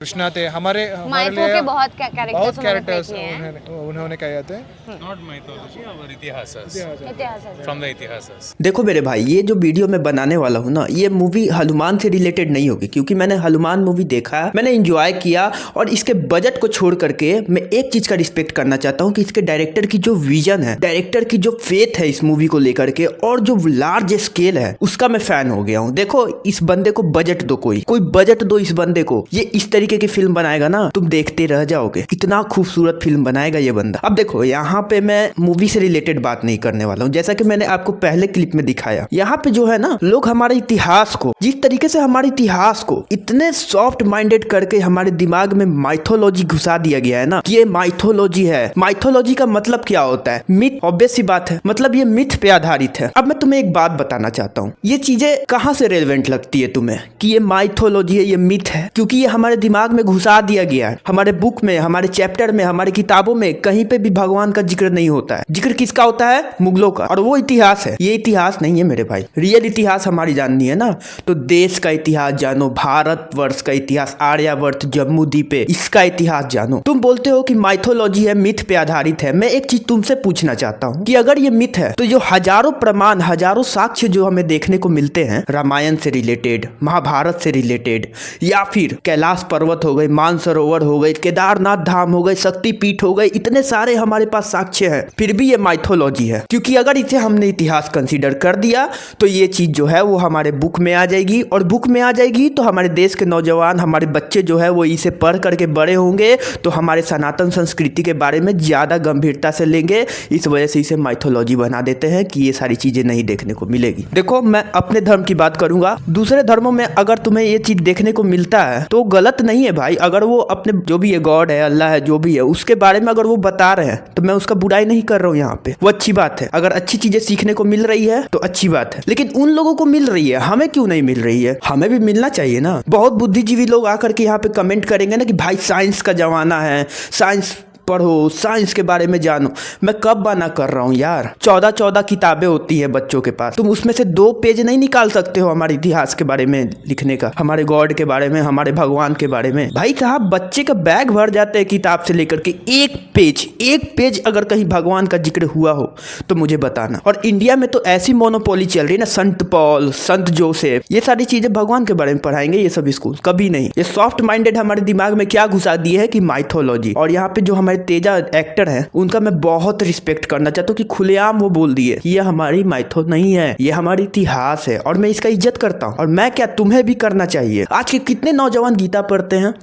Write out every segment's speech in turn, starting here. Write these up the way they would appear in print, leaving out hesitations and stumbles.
कृष्णा थे हमारे माइथो के बहुत कैरेक्टर्स हैं। उन्होंने कहे थे। Not mythology, our इतिहास इतिहास from the इतिहास। देखो मेरे भाई, ये जो वीडियो मैं बनाने वाला हूँ ना, ये मूवी हनुमान से रिलेटेड नहीं होगी, क्योंकि मैंने हनुमान मूवी देखा है, मैंने एंजॉय किया। और इसके बजट को छोड़ करके मैं एक चीज का रिस्पेक्ट करना चाहता हूँ कि इसके डायरेक्टर की जो विजन है, डायरेक्टर की जो फेथ है इस मूवी को लेकर के, और जो लार्ज स्केल है उसका मैं फैन हो गया हूँ। देखो इस बंदे को बजट दो, कोई बजट दो इस बंदे को, ये इस तरीके की फिल्म बनाएगा ना, तुम देखते रह जाओगे। इतना खूबसूरत फिल्म बनाएगा ये बंदा। अब देखो यहाँ पे मैं मूवी से रिलेटेड बात नहीं करने वाला हूँ, जैसा कि मैंने आपको पहले क्लिप में दिखाया। यहाँ पे जो है ना, लोग हमारे इतिहास को, जिस तरीके से हमारे इतिहास को इतने सॉफ्ट माइंडेड करके हमारे दिमाग में माइथोलॉजी घुसा दिया गया है ना, कि ये माइथोलॉजी है। माइथोलॉजी का मतलब क्या होता है? मिथ। ऑब्वियस सी बात है, मतलब ये मिथ पे आधारित है। अब मैं तुम्हें एक बात बताना चाहता हूँ, ये चीजें कहाँ से रेलेवेंट लगती है तुम्हें कि ये माइथोलॉजी है, ये मिथ है? क्योंकि ये हमारे दिमाग में घुसा दिया गया है। हमारे बुक में, हमारे चैप्टर में, हमारे किताबों में कहीं पे भी भगवान का जिक्र नहीं होता है। जिक्र किसका होता है? मुगलों का। और वो इतिहास है, ये इतिहास नहीं है मेरे भाई। रियल इतिहास हमारी जाननी है ना, तो देश का इतिहास जानो, भारतवर्ष का इतिहास, आर्यावर्त, जम्मू द्वीप, इसका इतिहास जानो। तुम बोलते हो कि माइथोलॉजी है, मिथ पे आधारित है। मैं एक चीज तुमसे पूछना चाहता हूँ कि अगर ये मिथ है, तो जो हजारों प्रमाण, हजारों साक्ष्य जो हमें देखने को मिलते हैं रामायण से रिलेटेड, महाभारत से रिलेटेड, या फिर कैलाश पर्वत हो गए, मानसरोवर हो गए, केदारनाथ धाम हो गए, शक्तिपीठ हो गए, इतने सारे हमारे पास साक्ष्य हैं, फिर भी ये माइथोलॉजी है। क्योंकि अगर इसे हमने इतिहास कंसीडर कर दिया तो ये चीज जो है वो हमारे बुक में आ जाएगी, और बुक में आ जाएगी तो हमारे देश के नौजवान, हमारे बच्चे जो है वो इसे पढ़ करके बड़े होंगे, तो हमारे सनातन संस्कृति के बारे में ज्यादा गंभीरता से लेंगे। इस वजह से इसे माइथोलॉजी बना देते हैं कि ये सारी चीजें नहीं देखने को मिलेगी। देखो मैं अपने धर्म की बात करूंगा, दूसरे धर्मों में अगर तुम्हें ये चीज देखने को मिलता है तो गलत नहीं है भाई। अगर वो अपने जो भी है, गॉड है, अल्लाह है, जो भी है, उसके बारे में अगर वो बता रहे हैं तो मैं उसका बुराई नहीं कर रहा हूँ। यहाँ पे वो अच्छी बात है, अगर अच्छी चीजें सीखने को मिल रही है तो अच्छी बात है। लेकिन उन लोगों को मिल रही है, हमें क्यों नहीं मिल रही है? हमें भी मिलना चाहिए ना। बहुत बुद्धिजीवी लोग आकर के यहाँ पे कमेंट करेंगे ना कि भाई साइंस का जमाना है, साइंस पढ़ो, साइंस के बारे में जानो। मैं कब बना कर रहा हूँ यार? 14 किताबें होती है बच्चों के पास, तुम उसमें से 2 पेज नहीं निकाल सकते हो हमारे इतिहास के बारे में लिखने का, हमारे गॉड के बारे में, हमारे भगवान के बारे में? भाई साहब, बच्चे का बैग भर जाते हैं किताब से लेकर के। एक पेज अगर कहीं भगवान का जिक्र हुआ हो तो मुझे बताना। और इंडिया में तो ऐसी मोनोपोली चल रही है ना, संत पॉल, संत जोसेफ, ये सारी चीजें भगवान के बारे में पढ़ाएंगे ये सब स्कूल? कभी नहीं। ये सॉफ्ट माइंडेड हमारे दिमाग में क्या घुसा दिए है कि माइथोलॉजी। और यहाँ पे जो हमारे तेजा एक्टर हैं उनका मैं बहुत रिस्पेक्ट करना चाहता हूँ कि खुलेआम वो बोल दिए ये हमारी माइथो नहीं है, ये हमारी इतिहास है, और मैं इसका इज्जत करता हूँ। और मैं क्या, तुम्हें भी करना चाहिए। आज के कितने नौजवान गीता पढ़ते हैं?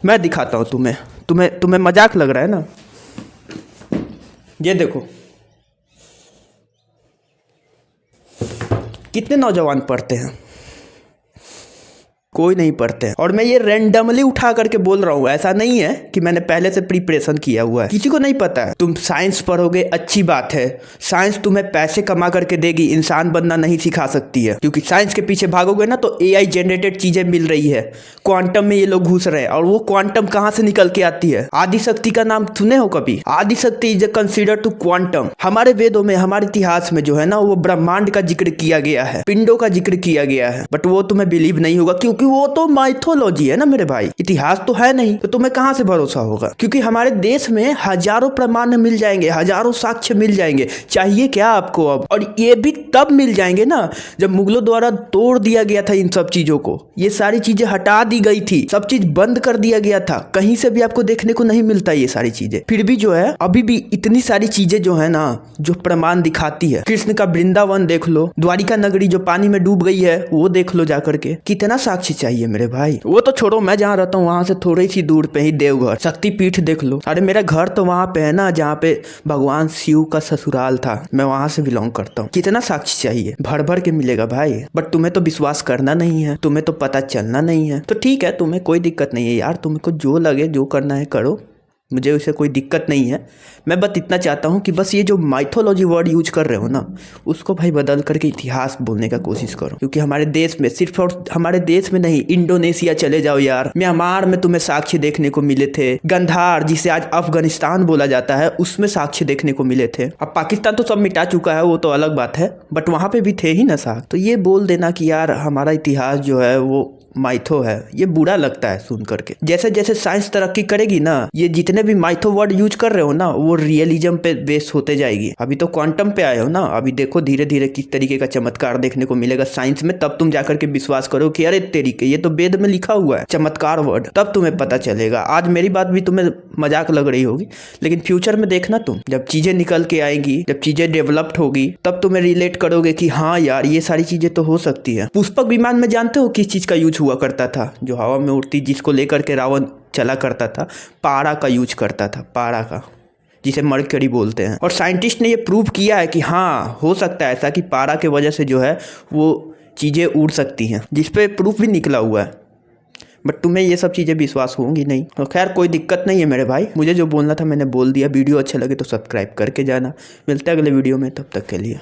मैं दिखाता हूँ तुम्हें मजाक लग रहा है ना? ये देखो कितने नौजवान पढ़ते हैं, कोई नहीं पढ़ते हैं। और मैं ये रैंडमली उठा करके बोल रहा हूँ, ऐसा नहीं है कि मैंने पहले से प्रिपरेशन किया हुआ है। किसी को नहीं पता है। तुम साइंस पढ़ोगे, अच्छी बात है, साइंस तुम्हें पैसे कमा करके देगी, इंसान बनना नहीं सिखा सकती है। क्योंकि साइंस के पीछे भागोगे ना तो AI जनरेटेड चीजें मिल रही है, क्वांटम में ये लोग घुस रहे हैं। और वो क्वांटम कहाँ से निकल के आती है? आदिशक्ति का नाम सुने हो कभी? Adishakti is consider to quantum. हमारे वेदों में, हमारे इतिहास में जो है ना, वो ब्रह्मांड का जिक्र किया गया है, पिंडों का जिक्र किया गया है। बट वो तुम्हें बिलीव नहीं होगा, क्योंकि वो तो माइथोलॉजी है ना मेरे भाई, इतिहास तो है नहीं। तो तुम्हें कहां से भरोसा होगा? क्योंकि हमारे देश में हजारों प्रमाण मिल जाएंगे, हजारों साक्ष्य मिल जाएंगे। चाहिए क्या आपको अब? और ये भी तब मिल जाएंगे ना जब मुगलों द्वारा तोड़ दिया गया था इन सब चीजों को, ये सारी चीजें हटा दी गई थी, सब चीज बंद कर दिया गया था। कहीं से भी आपको देखने को नहीं मिलता ये सारी चीजें। फिर भी जो है, अभी भी इतनी सारी चीजें जो है ना, जो प्रमाण दिखाती है। कृष्ण का वृंदावन देख लो, द्वारिका नगरी जो पानी में डूब गई है वो देख लो जाकर के। कितना साक्ष्य चाहिए मेरे भाई? वो तो छोड़ो, मैं जहाँ रहता हूँ वहां से थोड़ी सी दूर पे ही देवघर शक्तिपीठ देख लो। अरे मेरा घर तो वहां पे है ना जहाँ पे भगवान शिव का ससुराल था, मैं वहां से बिलोंग करता हूँ। कितना साक्ष्य चाहिए? भर भर के मिलेगा भाई। बट तुम्हें तो विश्वास करना नहीं है, तुम्हें तो पता चलना नहीं है। तो ठीक है, तुम्हें कोई दिक्कत नहीं है यार, तुमको जो लगे, जो करना है करो, मुझे उससे कोई दिक्कत नहीं है। मैं बस इतना चाहता हूँ कि बस ये जो माइथोलॉजी वर्ड यूज कर रहे हो ना, उसको भाई बदल करके इतिहास बोलने का कोशिश करो। क्योंकि हमारे देश में, सिर्फ और हमारे देश में नहीं, इंडोनेशिया चले जाओ यार, म्यांमार में तुम्हें साक्ष्य देखने को मिले थे। गंधार, जिसे आज अफगानिस्तान बोला जाता है, उसमें साक्ष्य देखने को मिले थे। अब पाकिस्तान तो सब मिटा चुका है, वो तो अलग बात है, बट वहाँ पे भी थे ही ना साक्ष्य। तो ये बोल देना कि यार हमारा इतिहास जो है वो माइथो है ये बुरा लगता है सुन करके। जैसे जैसे साइंस तरक्की करेगी ना, ये जितने भी माइथो वर्ड यूज कर रहे हो ना वो रियलिज्म पे बेस होते जाएगी। अभी तो क्वांटम पे आए हो ना, अभी देखो धीरे धीरे किस तरीके का चमत्कार देखने को मिलेगा साइंस में, तब तुम जाकर के विश्वास करो कि अरे तरीके ये तो वेद में लिखा हुआ है चमत्कार वर्ड, तब तुम्हें पता चलेगा। आज मेरी बात भी तुम्हें मजाक लग रही होगी, लेकिन फ्यूचर में देखना तुम, जब चीजें निकल के आएंगी, जब चीजें डेवलप्ड होगी, तब तुम्हें रिलेट करोगे कि हाँ यार ये सारी चीजें तो हो सकती है। पुष्पक विमान में जानते हो किस चीज का यूज हुआ करता था, जो हवा में उड़ती, जिसको लेकर के रावण चला करता था, पारा का यूज करता था, पारा का, जिसे मरकरी बोलते हैं। और साइंटिस्ट ने ये प्रूव किया है कि हाँ हो सकता है ऐसा कि पारा के वजह से जो है वो चीज़ें उड़ सकती हैं, जिस पे प्रूफ भी निकला हुआ है। बट तुम्हें ये सब चीज़ें विश्वास होंगी नहीं। तो खैर कोई दिक्कत नहीं है मेरे भाई, मुझे जो बोलना था मैंने बोल दिया। वीडियो अच्छा लगे तो सब्सक्राइब करके जाना। मिलते हैं अगले वीडियो में, तब तक के लिए।